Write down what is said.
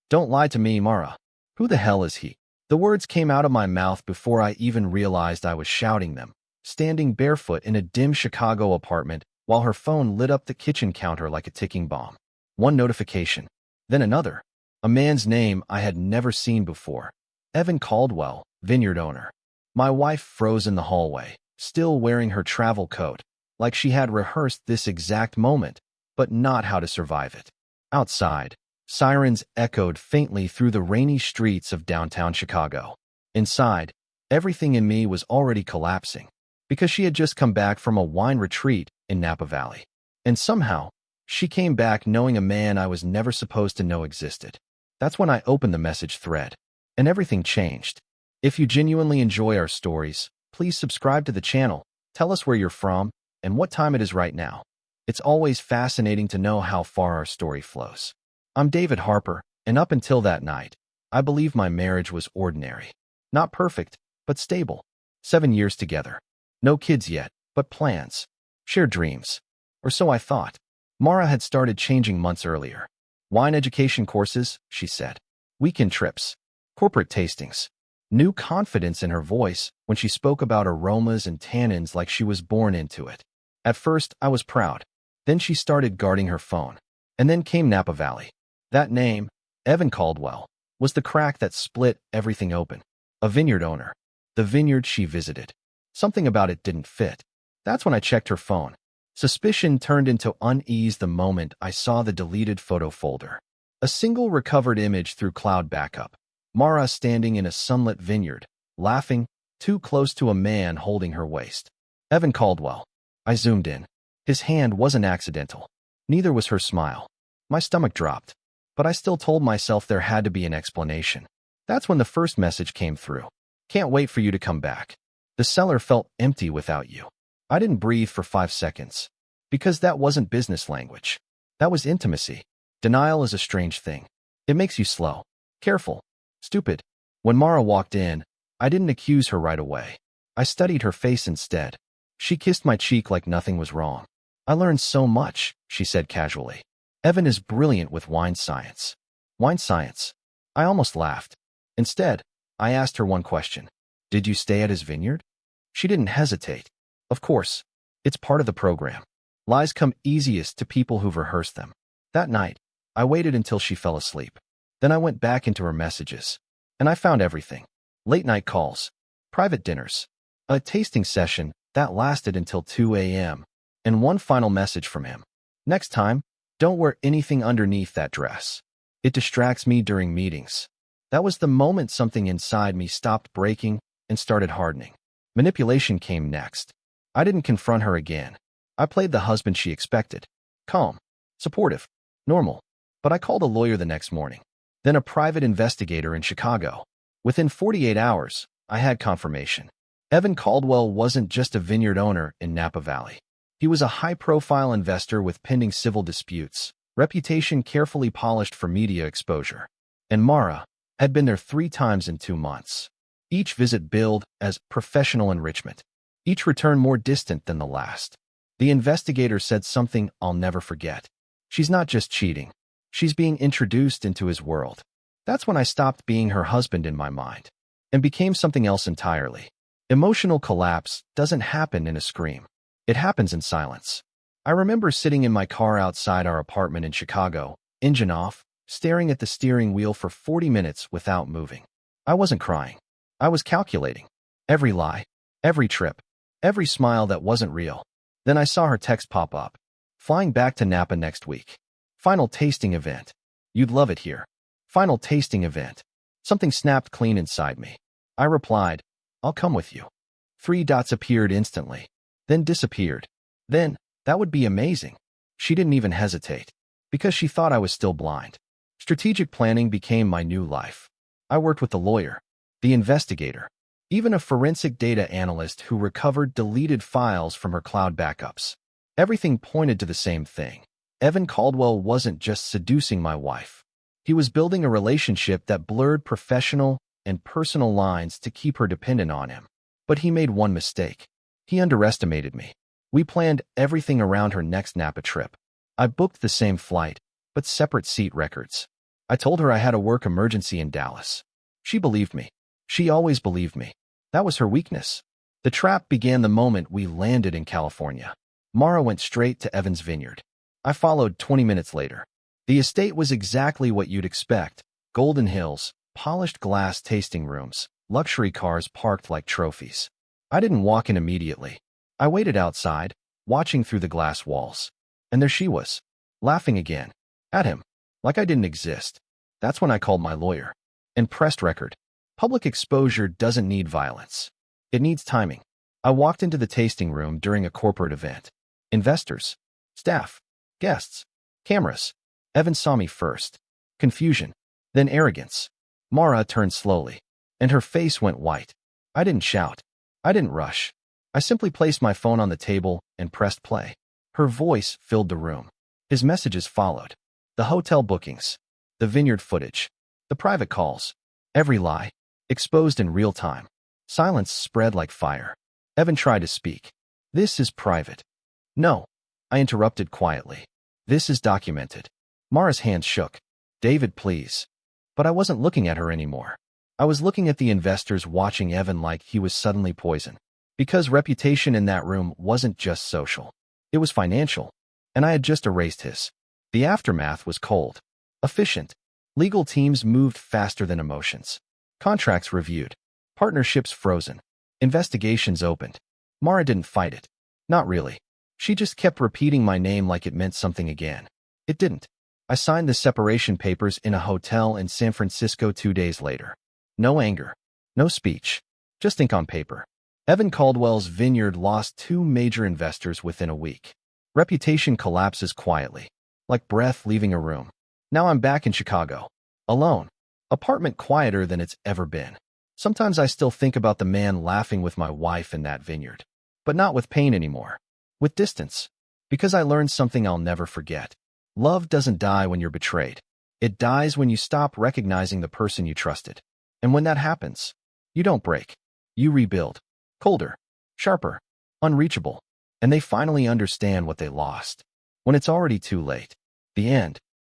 Don't lie to me, Mara. Who the hell is he? The words came out of my mouth before I even realized I was shouting them, standing barefoot in a dim Chicago apartment while her phone lit up the kitchen counter like a ticking bomb. One notification, then another. A man's name I had never seen before. Evan Caldwell, Vineyard owner. My wife froze in the hallway, still wearing her travel coat, like she had rehearsed this exact moment, but not how to survive it. Outside, sirens echoed faintly through the rainy streets of downtown Chicago. Inside, everything in me was already collapsing, because she had just come back from a wine retreat in Napa Valley. And somehow, she came back knowing a man I was never supposed to know existed. That's when I opened the message thread, and everything changed. If you genuinely enjoy our stories, please subscribe to the channel, tell us where you're from, and what time it is right now. It's always fascinating to know how far our story flows. I'm David Harper, and up until that night, I believe my marriage was ordinary. Not perfect, but stable. 7 years together. No kids yet, but plans. Shared dreams. Or so I thought. Mara had started changing months earlier. Wine education courses, she said. Weekend trips. Corporate tastings. New confidence in her voice when she spoke about aromas and tannins like she was born into it. At first, I was proud. Then she started guarding her phone. And then came Napa Valley. That name, Evan Caldwell, was the crack that split everything open. A vineyard owner. The vineyard she visited. Something about it didn't fit. That's when I checked her phone. Suspicion turned into unease the moment I saw the deleted photo folder. A single recovered image through cloud backup. Mara standing in a sunlit vineyard, laughing, too close to a man holding her waist. Evan Caldwell. I zoomed in. His hand wasn't accidental. Neither was her smile. My stomach dropped. But I still told myself there had to be an explanation. That's when the first message came through. Can't wait for you to come back. The cellar felt empty without you. I didn't breathe for 5 seconds. Because that wasn't business language. That was intimacy. Denial is a strange thing. It makes you slow. Careful. Stupid. When Mara walked in, I didn't accuse her right away. I studied her face instead. She kissed my cheek like nothing was wrong. I learned so much, she said casually. Evan is brilliant with wine science. Wine science? I almost laughed. Instead, I asked her one question. Did you stay at his vineyard? She didn't hesitate. Of course. It's part of the program. Lies come easiest to people who've rehearsed them. That night, I waited until she fell asleep. Then I went back into her messages. And I found everything. Late-night calls. Private dinners. A tasting session that lasted until 2 a.m. And one final message from him. Next time, don't wear anything underneath that dress. It distracts me during meetings. That was the moment something inside me stopped breaking and started hardening. Manipulation came next. I didn't confront her again. I played the husband she expected. Calm. Supportive. Normal. But I called a lawyer the next morning. Then a private investigator in Chicago. Within 48 hours, I had confirmation. Evan Caldwell wasn't just a vineyard owner in Napa Valley. He was a high-profile investor with pending civil disputes, reputation carefully polished for media exposure. And Mara had been there 3 times in 2 months. Each visit billed as professional enrichment. Each return more distant than the last. The investigator said something I'll never forget. She's not just cheating. She's being introduced into his world. That's when I stopped being her husband in my mind and became something else entirely. Emotional collapse doesn't happen in a scream. It happens in silence. I remember sitting in my car outside our apartment in Chicago, engine off, staring at the steering wheel for 40 minutes without moving. I wasn't crying. I was calculating. Every lie, every trip, every smile that wasn't real. Then I saw her text pop up. Flying back to Napa next week. Final tasting event. You'd love it here. Final tasting event. Something snapped clean inside me. I replied, I'll come with you. 3 dots appeared instantly. Then disappeared. Then, that would be amazing. She didn't even hesitate. Because she thought I was still blind. Strategic planning became my new life. I worked with the lawyer, the investigator, even a forensic data analyst who recovered deleted files from her cloud backups. Everything pointed to the same thing. Evan Caldwell wasn't just seducing my wife. He was building a relationship that blurred professional and personal lines to keep her dependent on him. But he made one mistake. He underestimated me. We planned everything around her next Napa trip. I booked the same flight, but separate seat records. I told her I had a work emergency in Dallas. She believed me. She always believed me. That was her weakness. The trap began the moment we landed in California. Mara went straight to Evan's Vineyard. I followed 20 minutes later. The estate was exactly what you'd expect. Golden hills, polished glass tasting rooms, luxury cars parked like trophies. I didn't walk in immediately. I waited outside, watching through the glass walls. And there she was, laughing again. At him. Like I didn't exist. That's when I called my lawyer. And pressed record. Public exposure doesn't need violence. It needs timing. I walked into the tasting room during a corporate event. Investors, staff, guests, cameras. Evan saw me first. Confusion, then arrogance. Mara turned slowly, and her face went white. I didn't shout. I didn't rush. I simply placed my phone on the table and pressed play. Her voice filled the room. His messages followed. The hotel bookings, the vineyard footage, the private calls, every lie, exposed in real time. Silence spread like fire. Evan tried to speak. This is private. No, I interrupted quietly. This is documented. Mara's hand shook. David, please. But I wasn't looking at her anymore. I was looking at the investors watching Evan like he was suddenly poison. Because reputation in that room wasn't just social. It was financial. And I had just erased his. The aftermath was cold. Efficient. Legal teams moved faster than emotions. Contracts reviewed. Partnerships frozen. Investigations opened. Mara didn't fight it. Not really. She just kept repeating my name like it meant something again. It didn't. I signed the separation papers in a hotel in San Francisco 2 days later. No anger. No speech. Just ink on paper. Evan Caldwell's Vineyard lost 2 major investors within a week. Reputation collapses quietly. Like breath leaving a room. Now I'm back in Chicago. Alone. Apartment quieter than it's ever been. Sometimes I still think about the man laughing with my wife in that vineyard. But not with pain anymore. With distance. Because I learned something I'll never forget. Love doesn't die when you're betrayed. It dies when you stop recognizing the person you trusted. And when that happens, you don't break. You rebuild. Colder. Sharper. Unreachable. And they finally understand what they lost. When it's already too late. The end.